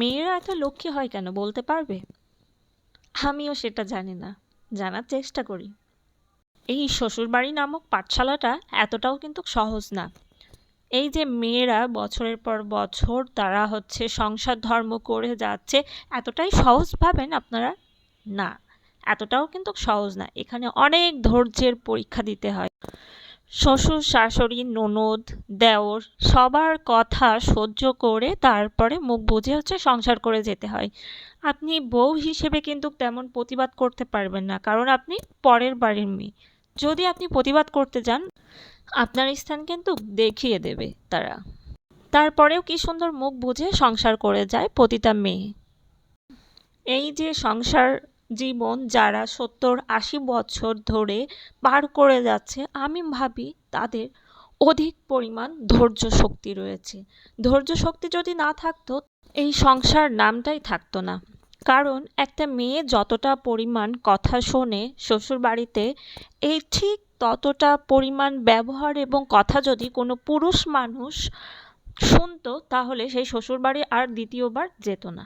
মেয়েরা এত লক্ষ্মী হয় কেন বলতে পারবে? আমিও সেটা জানি না, জানার চেষ্টা করি। এই শ্বশুরবাড়ি নামক পাঠশালাটা এতটাও কিন্তু সহজ না। এই যে মেয়েরা বছরের পর বছর তারা সংসার ধর্ম করে যাচ্ছে, এতটাই সহজ ভাবেন আপনারা? না, এতটাও কিন্তু সহজ না। এখানে অনেক ধৈর্যের পরীক্ষা দিতে হয়। শ্বশুর শাশুড়ি ননদ দেওর সবার কথা সহ্য করে তারপরে মুখ বুজে সংসার করে যেতে হয়। আপনি বউ হিসেবে কিন্তু তেমন প্রতিবাদ করতে পারবেন না, কারণ আপনি পরের বাড়ির মেয়ে। যদি আপনি প্রতিবাদ করতে যান, আপনার স্থান কিন্তু দেখিয়ে দেবে তারা। তারপরেও কি সুন্দর মুখ বুজে সংসার করে যায় প্রতিটা মেয়ে। এই যে সংসার জীবন যারা 70-80 বছর ধরে পার করে যাচ্ছে, আমি ভাবি তাদের অধিক পরিমাণ ধৈর্য শক্তি রয়েছে। ধৈর্য শক্তি যদি না থাকতো, এই সংসার নামটাই থাকতো না। কারণ একটা মেয়ে যতটা পরিমাণ কথা শোনে শ্বশুর বাড়িতে, এই ঠিক ততটা পরিমাণ ব্যবহার এবং কথা যদি কোনো পুরুষ মানুষ শুনতো, তাহলে সেই শ্বশুর বাড়ি আর দ্বিতীয়বার যেত না।